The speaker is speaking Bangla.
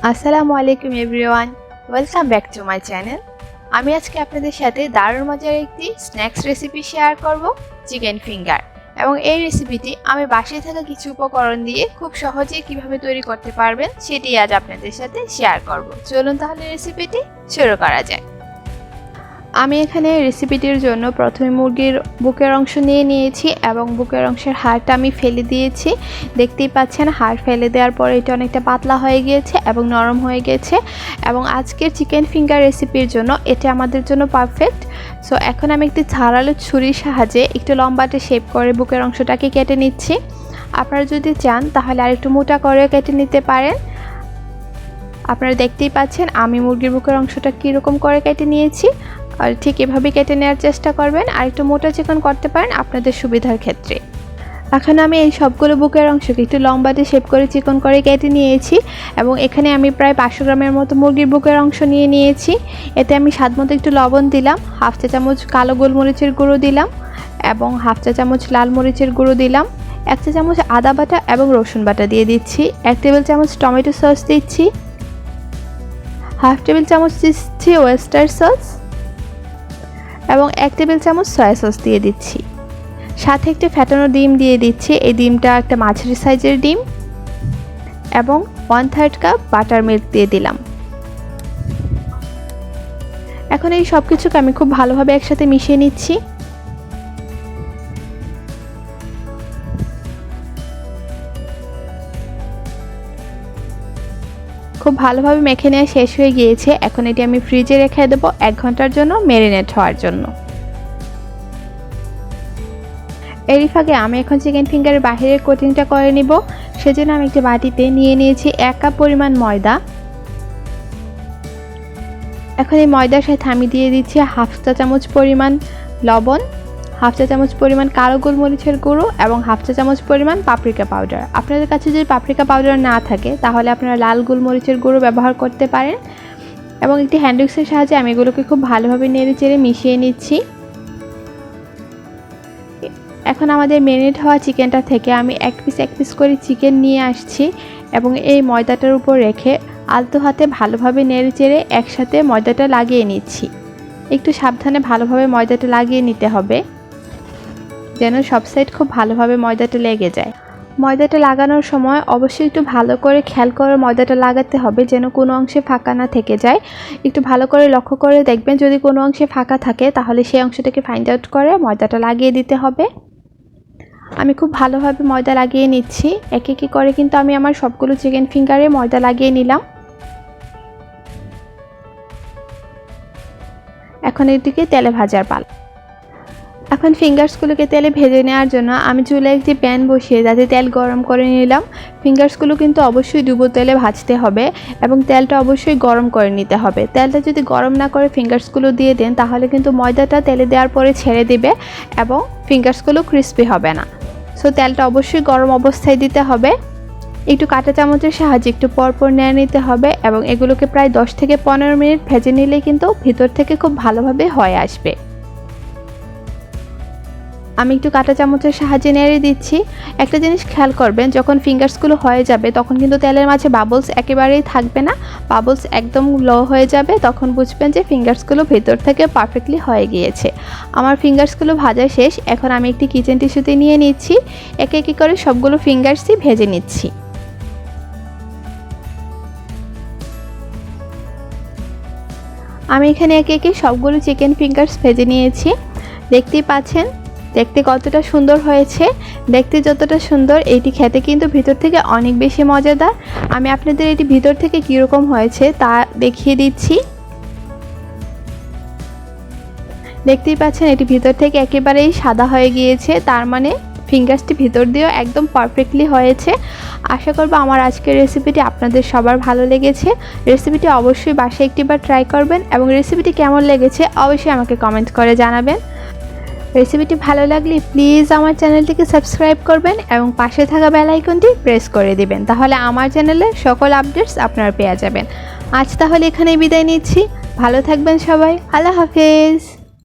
আসসালামু আলাইকুম everyone, welcome back to my channel. আমি আজকে আপনাদের সাথে দারুণ মজার একটি স্ন্যাক্স রেসিপি শেয়ার করব, চিকেন ফিঙ্গার। এবং এই রেসিপিটি আমি বাসায় থাকা কিছু উপকরণ দিয়ে খুব সহজেই কিভাবে তৈরি করতে পারবেন সেটি আজ আপনাদের সাথে শেয়ার করব। চলুন তাহলে রেসিপিটি শুরু করা যায়। আমি এখানে রেসিপিটির জন্য প্রথমে মুরগির বুকের অংশ নিয়ে নিয়েছি এবং বুকের অংশের হাড়টা আমি ফেলে দিয়েছি। দেখতেই পাচ্ছেন হাড় ফেলে দেওয়ার পরে এটা অনেকটা পাতলা হয়ে গিয়েছে এবং নরম হয়ে গেছে। এবং আজকের চিকেন ফিঙ্গার রেসিপির জন্য এটা আমাদের জন্য পারফেক্ট। সো এখন আমি একটি ধারালো ছুরির সাহায্যে একটু লম্বাটে শেপ করে বুকের অংশটাকে কেটে নিচ্ছি। আপনারা যদি চান তাহলে আরেকটু মোটা করে কেটে নিতে পারেন। আপনারা দেখতেই পাচ্ছেন আমি মুরগির বুকের অংশটা কীরকম করে কেটে নিয়েছি, আর ঠিক এভাবে কেটে নেওয়ার চেষ্টা করবেন। আর একটু মোটা চিকন করতে পারেন আপনাদের সুবিধার ক্ষেত্রে। এখন আমি এই সবগুলো বুকের অংশকে একটু লম্বাটে শেপ করে চিকন করে কেটে নিয়েছি এবং এখানে আমি প্রায় 500 গ্রামের মতো মুরগির বুকের অংশ নিয়ে নিয়েছি। এতে আমি স্বাদ মতো একটু লবণ দিলাম, হাফ চা চামচ কালো গোলমরিচের গুঁড়ো দিলাম এবং হাফ চা চামচ লাল মরিচের গুঁড়ো দিলাম, 1 চা চামচ আদা বাটা এবং রসুন বাটা দিয়ে দিচ্ছি, 1 টেবিল চামচ টমেটো সস দিচ্ছি, হাফ টেবিল চামচ দিচ্ছি ওয়েস্টার সস এবং 1 টেবিল চামচ সয়া সস দিয়ে দিচ্ছি। সাথে একটি ফ্যাটানো ডিম দিয়ে দিচ্ছি। এই ডিমটা একটা মাঝারি সাইজের ডিম এবং 1/3 কাপ বাটার মিল্ক দিয়ে দিলাম। এখন এই সব কিছুকে আমি খুব ভালোভাবে একসাথে মিশিয়ে নিচ্ছি। খুব ভালোভাবে মেখে নেওয়া শেষ হয়ে গিয়েছে। এখন এটি আমি ফ্রিজে রেখে দেবো 1 ঘন্টার জন্য ম্যারিনেট হওয়ার জন্য। এরই ফাঁকে আমি এখন চিকেন ফিঙ্গারের বাহিরের কোটিংটা করে নিব। সেজন্য আমি একটি বাটিতে নিয়ে নিয়েছি 1 কাপ পরিমাণ ময়দা। এখন এই ময়দার সাথে আমি দিয়ে দিচ্ছি হাফ চা চামচ পরিমাণ লবণ, হাফ চা চামচ পরিমাণ কালো গোলমরিচের গুঁড়ো এবং হাফ চা চামচ পরিমাণ পাপরিকা পাউডার। আপনাদের কাছে যদি পাপরিকা পাউডার না থাকে তাহলে আপনারা লাল গোলমরিচের গুঁড়ো ব্যবহার করতে পারেন। এবং একটি হ্যান্ড উইক্সের সাহায্যে আমি এগুলোকে খুব ভালোভাবে নেড়ে চেড়ে মিশিয়ে নিচ্ছি। এখন আমাদের ম্যারিনেট হওয়া চিকেনটা থেকে আমি এক পিস করে চিকেন নিয়ে আসছি এবং এই ময়দাটার উপর রেখে আলতো হাতে ভালোভাবে নেড়ে চেড়ে একসাথে ময়দাটা লাগিয়ে নিচ্ছি। একটু সাবধানে ভালোভাবে ময়দাটা লাগিয়ে নিতে হবে যেন সব সাইড খুব ভালোভাবে ময়দাটা লেগে যায়। ময়দাটা লাগানোর সময় অবশ্যই একটু ভালো করে খেয়াল করে ময়দাটা লাগাতে হবে যেন কোনো অংশে ফাঁকা না থেকে যায়। একটু ভালো করে লক্ষ্য করে দেখবেন, যদি কোনো অংশে ফাঁকা থাকে তাহলে সেই অংশটাকে ফাইন্ড আউট করে ময়দাটা লাগিয়ে দিতে হবে। আমি খুব ভালোভাবে ময়দা লাগিয়ে নিচ্ছি। একে একে করে কিন্তু আমি আমার সবগুলো চিকেন ফিঙ্গারে ময়দা লাগিয়ে নিলাম। এখন এদিকে তেলে ভাজার পালা। এখন ফিঙ্গারসগুলোকে তেলে ভেজে নেওয়ার জন্য আমি চুলায় একটি প্যান বসিয়ে যাতে তেল গরম করে নিলাম। ফিঙ্গারসগুলো কিন্তু অবশ্যই ডুবো তেলে ভাজতে হবে এবং তেলটা অবশ্যই গরম করে নিতে হবে। তেলটা যদি গরম না করে ফিঙ্গারসগুলো দিয়ে দেন তাহলে কিন্তু ময়দাটা তেলে দেওয়ার পরে ছেড়ে দিবে এবং ফিঙ্গারসগুলো ক্রিস্পি হবে না। সো তেলটা অবশ্যই গরম অবস্থায় দিতে হবে। একটু কাঁটা চামচের সাহায্যে একটু পরপর নেড়ে নিতে হবে এবং এগুলোকে প্রায় 10 থেকে 15 মিনিট ভেজে নিলে কিন্তু ভিতর থেকে খুব ভালোভাবে হয়ে আসবে। আমি একটু কাঁটা চামচের সাহায্যে নেড়ে দিচ্ছি। একটা জিনিস খেয়াল করবেন, যখন ফিঙ্গারসগুলো হয়ে যাবে তখন কিন্তু তেলের মাঝে বাবলস একেবারেই থাকবে না, বাবলস একদম লো হয়ে যাবে। তখন বুঝবেন যে ফিঙ্গারসগুলো ভেতর থেকে পারফেক্টলি হয়ে গিয়েছে। আমার ফিঙ্গারসগুলো ভাজা শেষ। এখন আমি একটি কিচেন টিস্যুতে নিয়ে নিচ্ছি, একে একে করে সবগুলো ফিঙ্গারসই ভেজে নিচ্ছি। আমি এখানে একে একে সবগুলো চিকেন ফিঙ্গারস ভেজে নিয়েছি। দেখতেই পাচ্ছেন দেখতে কতটা সুন্দর হয়েছে। দেখতে যতটা সুন্দর এইটি খেতে কিন্তু ভিতর থেকে অনেক বেশি মজাদার। আমি আপনাদের এটি ভিতর থেকে কীরকম হয়েছে তা দেখিয়ে দিচ্ছি। দেখতেই পাচ্ছেন এটি ভিতর থেকে একেবারেই সাদা হয়ে গিয়েছে, তার মানে ফিঙ্গারসটি ভিতর দিয়েও একদম পারফেক্টলি হয়েছে। আশা করব আমার আজকের রেসিপিটি আপনাদের সবার ভালো লেগেছে। রেসিপিটি অবশ্যই বাসায় একটিবার ট্রাই করবেন এবং রেসিপিটি কেমন লেগেছে অবশ্যই আমাকে কমেন্ট করে জানাবেন। রেসিপিটি ভালো লাগলে প্লিজ আমার চ্যানেলটিকে সাবস্ক্রাইব করবেন এবং পাশে থাকা বেল আইকনটি প্রেস করে দিবেন, তাহলে আমার চ্যানেলের সকল আপডেটস আপনারা পেয়ে যাবেন। আজ তাহলে এখানেই বিদায় নিচ্ছি। ভালো থাকবেন সবাই। আল্লাহ হাফেজ।